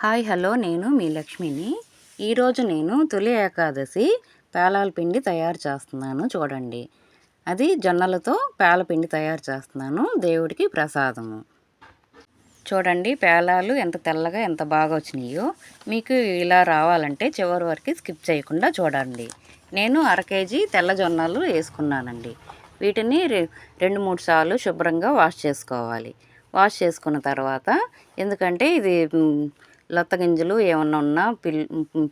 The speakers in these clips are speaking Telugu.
హాయ్ హలో నేను మీ లక్ష్మిని. ఈరోజు నేను తొలి ఏకాదశి పేలాల పిండి తయారు చేస్తున్నాను చూడండి. అది జొన్నలతో పేల పిండి తయారు చేస్తున్నాను, దేవుడికి ప్రసాదము. చూడండి పేలాలు ఎంత తెల్లగా ఎంత బాగా వచ్చినాయో. మీకు ఇలా రావాలంటే చివరి వరకు స్కిప్ చేయకుండా చూడండి. నేను 1/2 కేజీ తెల్ల జొన్నలు వేసుకున్నానండి. వీటిని 2-3 సార్లు శుభ్రంగా వాష్ చేసుకోవాలి. వాష్ చేసుకున్న తర్వాత, ఎందుకంటే ఇది లొత్త గింజలు ఏమన్నా ఉన్నా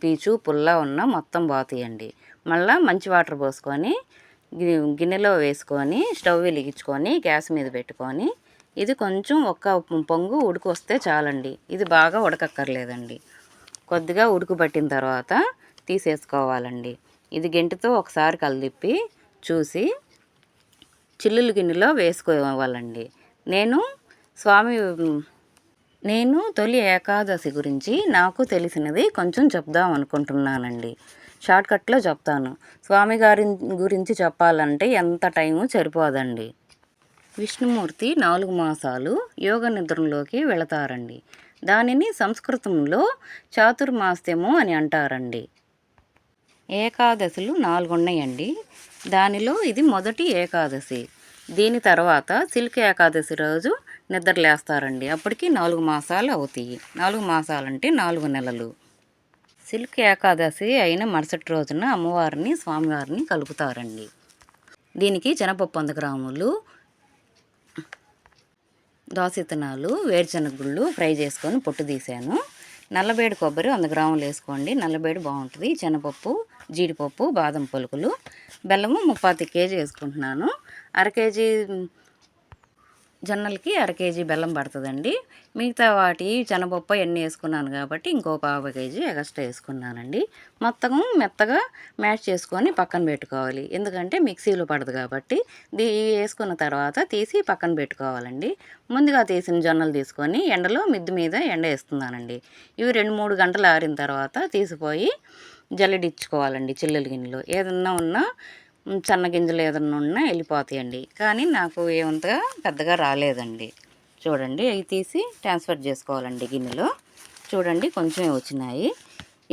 పీచు పుల్ల ఉన్నా మొత్తం పోతాయండి. మళ్ళీ మంచి వాటర్ పోసుకొని గిన్నెలో వేసుకొని స్టవ్ వెలిగించుకొని గ్యాస్ మీద పెట్టుకొని, ఇది కొంచెం ఒక పొంగు ఉడుకు వస్తే చాలండి. ఇది బాగా ఉడకక్కర్లేదండి. కొద్దిగా ఉడుకు పట్టిన తర్వాత తీసేసుకోవాలండి. ఇది గెంటితో ఒకసారి కలిపి చూసి చిల్లులు గిన్నెలో వేసుకోవాలండి. నేను తొలి ఏకాదశి గురించి నాకు తెలిసినది కొంచెం చెప్దాం అనుకుంటున్నానండి. షార్ట్కట్లో చెప్తాను. స్వామిగారి గురించి చెప్పాలంటే ఎంత టైము సరిపోదండి. విష్ణుమూర్తి 4 మాసాలు యోగ నిద్రలోకి వెళతారండి. దానిని సంస్కృతంలో చాతుర్మాస్యము అని అంటారండి. ఏకాదశులు 4 ఉన్నాయండి. దానిలో ఇది మొదటి ఏకాదశి. దీని తర్వాత సిల్క్ ఏకాదశి రోజు నిద్రలేస్తారండి. అప్పటికి 4 మాసాలు అవుతాయి. 4 మాసాలంటే 4 నెలలు. సిల్క్ ఏకాదశి అయిన మరుసటి రోజున అమ్మవారిని స్వామివారిని కలుపుతారండి. దీనికి శనగపప్పు 100 గ్రాములు, దోసవిత్తనాలు, వేరుశనగ ఫ్రై చేసుకొని పొట్టు తీసాను. నల్లబేడి కొబ్బరి 100 గ్రాములు వేసుకోండి. నల్లబేడి బాగుంటుంది. శనగపప్పు, జీడిపప్పు, బాదం పలుకులు, బెల్లము 30 కేజీ వేసుకుంటున్నాను. 1/2 కేజీ జొన్నలకి 1/2 కేజీ బెల్లం పడుతుందండి. మిగతా వాటి శనగపప్పు ఎన్ని వేసుకున్నాను కాబట్టి ఇంకో 1/2 కేజీ ఎక్స్ట్రా వేసుకున్నానండి. మొత్తం మెత్తగా మ్యాష్ చేసుకొని పక్కన పెట్టుకోవాలి. ఎందుకంటే మిక్సీలో పడదు కాబట్టి వేసుకున్న తర్వాత తీసి పక్కన పెట్టుకోవాలండి. ముందుగా తీసిన జొన్నలు తీసుకొని ఎండలో మిద్ది మీద ఎండ వేస్తున్నానండి. ఇవి 2-3 గంటలు ఆరిన తర్వాత తీసిపోయి జల్లెడిచ్చుకోవాలండి. చిల్లుల గిన్నెలో ఏదన్నా ఉన్నా సన్నగింజలు ఏదన్నా ఉన్నా వెళ్ళిపోతాయండి. కానీ నాకు ఏమంతగా పెద్దగా రాలేదండి. చూడండి, అవి తీసి ట్రాన్స్ఫర్ చేసుకోవాలండి గిన్నెలో. చూడండి కొంచెమే వచ్చినాయి.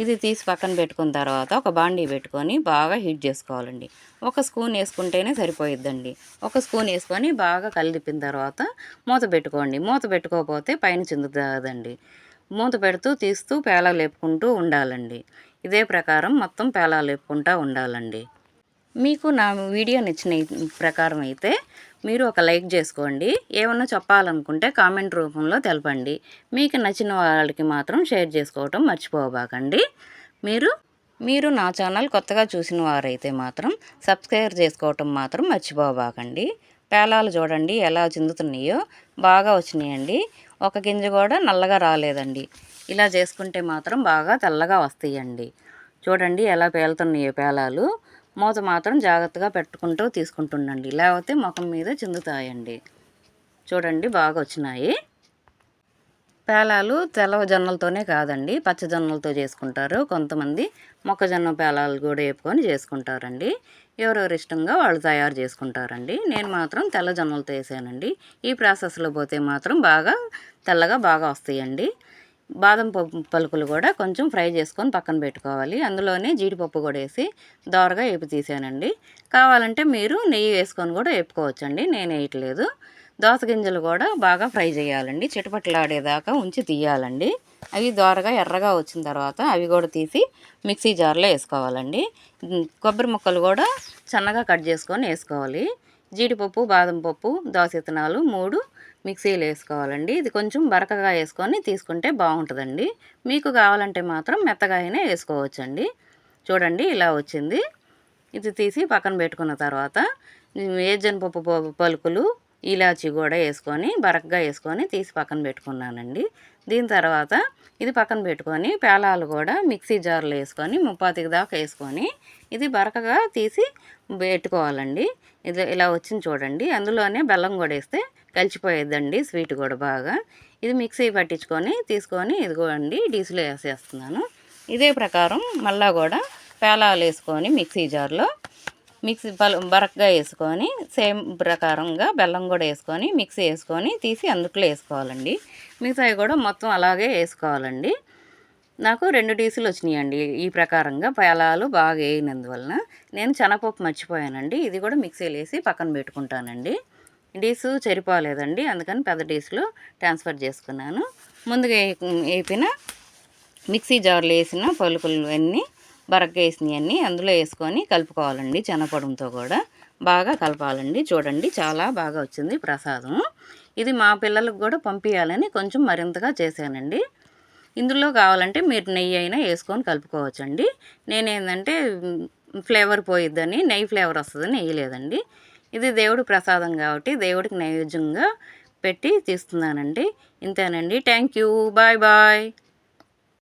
ఇది తీసి పక్కన పెట్టుకున్న తర్వాత ఒక బాండీ పెట్టుకొని బాగా హీట్ చేసుకోవాలండి. 1 స్పూన్ వేసుకుంటేనే సరిపోయిద్దండి. 1 స్పూన్ వేసుకొని బాగా కలిపిన తర్వాత మూత పెట్టుకోండి. మూత పెట్టుకోకపోతే పైన చిందుతుందండి. మూత పెడుతూ తీస్తూ పేలాలు లేపుకుంటూ ఉండాలండి. ఇదే ప్రకారం మొత్తం పేలాలు లేపుకుంటూ ఉండాలండి. మీకు నా వీడియో నచ్చిన ప్రకారం అయితే మీరు ఒక లైక్ చేసుకోండి. ఏమన్నా చెప్పాలనుకుంటే కామెంట్ రూపంలో తెలపండి. మీకు నచ్చిన వాళ్ళకి మాత్రం షేర్ చేసుకోవటం మర్చిపోబాకండి. మీరు నా ఛానల్ కొత్తగా చూసిన వారైతే మాత్రం సబ్స్క్రైబ్ చేసుకోవటం మాత్రం మర్చిపోబాకండి. పేలాలు చూడండి ఎలా చిందుతున్నాయో, బాగా వచ్చినాయండి. ఒక గింజ కూడా నల్లగా రాలేదండి. ఇలా చేసుకుంటే మాత్రం బాగా తెల్లగా వస్తాయండి. చూడండి ఎలా పేలుతున్నాయో పేలాలు. మూత మాత్రం జాగ్రత్తగా పెట్టుకుంటూ తీసుకుంటుండండి, లేకపోతే ముఖం మీద చిందుతాయండి. చూడండి బాగా వచ్చినాయి. పేలాలు తెల్ల జొన్నలతోనే కాదండి, పచ్చజొన్నలతో చేసుకుంటారు. కొంతమంది మొక్కజొన్న పేలాలు కూడా వేపుకొని చేసుకుంటారండి. ఎవరెవరు ఇష్టంగా వాళ్ళు తయారు చేసుకుంటారండి. నేను మాత్రం తెల్ల జొన్నలతో వేసానండి. ఈ ప్రాసెస్లో పోతే మాత్రం బాగా తెల్లగా బాగా వస్తాయండి. బాదం పలుకులు కూడా కొంచెం ఫ్రై చేసుకొని పక్కన పెట్టుకోవాలి. అందులోనే జీడిపప్పు కూడా వేసి దోరగా వేపి తీసానండి. కావాలంటే మీరు నెయ్యి వేసుకొని కూడా వేపుకోవచ్చండి. నేను వేయట్లేదు. దోస గింజలు కూడా బాగా ఫ్రై చేయాలండి. చిటపట్లాడేదాకా ఉంచి తీయాలండి. అవి దోరగా ఎర్రగా వచ్చిన తర్వాత అవి కూడా తీసి మిక్సీ జార్లో వేసుకోవాలండి. కొబ్బరి ముక్కలు కూడా సన్నగా కట్ చేసుకొని వేసుకోవాలి. జీడిపప్పు, బాదం పప్పు, దోస విత్తనాలు 3 మిక్సీలో వేసుకోవాలండి. ఇది కొంచెం బరకగా వేసుకొని తీసుకుంటే బాగుంటుందండి. మీకు కావాలంటే మాత్రం మెత్తగా అయినా వేసుకోవచ్చండి. చూడండి ఇలా వచ్చింది. ఇది తీసి పక్కన పెట్టుకున్న తర్వాత వేరుశనగపప్పు పలుకులు, ఇలాచి కూడా వేసుకొని బరకగా వేసుకొని తీసి పక్కన పెట్టుకున్నానండి. దీని తర్వాత ఇది పక్కన పెట్టుకొని పేలాలు కూడా మిక్సీ జార్లో వేసుకొని 30 దాకా వేసుకొని ఇది బరకగా తీసి పెట్టుకోవాలండి. ఇది ఇలా వచ్చింది చూడండి. అందులోనే బెల్లం కూడా వేస్తే కలిసిపోయేద్దండి స్వీట్ కూడా బాగా. ఇది మిక్సీ పట్టించుకొని తీసుకొని ఇదిగోండి డీసులో వేసేస్తున్నాను. ఇదే ప్రకారం మళ్ళా కూడా పేలాలు వేసుకొని మిక్సీ జార్లో బరకగా వేసుకొని సేమ్ ప్రకారంగా బెల్లం కూడా వేసుకొని మిక్సీ వేసుకొని తీసి అందుట్లో వేసుకోవాలండి. మిగతావి కూడా మొత్తం అలాగే వేసుకోవాలండి. నాకు 2 డీసులు వచ్చినాయండి. ఈ ప్రకారంగా పేలాలు బాగా వేయనందువలన. నేను శనగపప్పు మర్చిపోయానండి. ఇది కూడా మిక్సీలో వేసి పక్కన పెట్టుకుంటానండి. డీసు చెరిపోలేదండి, అందుకని పెద్ద డీసులో ట్రాన్స్ఫర్ చేసుకున్నాను. ముందుగా వేపిన మిక్సీ జార్లో వేసిన పలుకులు అన్నీ బరగ్గా వేసినవన్నీ అందులో వేసుకొని కలుపుకోవాలండి. శనగపొడంతో కూడా బాగా కలపాలండి. చూడండి చాలా బాగా వచ్చింది ప్రసాదం. ఇది మా పిల్లలకు కూడా పంపించాలని కొంచెం మరింతగా చేశానండి. ఇందులో కావాలంటే మీరు నెయ్యి అయినా వేసుకొని కలుపుకోవచ్చండి. నేనేందంటే ఫ్లేవర్ పోయిద్దని నెయ్యి ఫ్లేవర్ వస్తుందని వేయలేదండి. ఇది దేవుడి ప్రసాదం కాబట్టి దేవుడికి నైవేద్యంగా పెట్టి తీస్తున్నానండి. ఇంతేనండి. Thank you. Bye bye.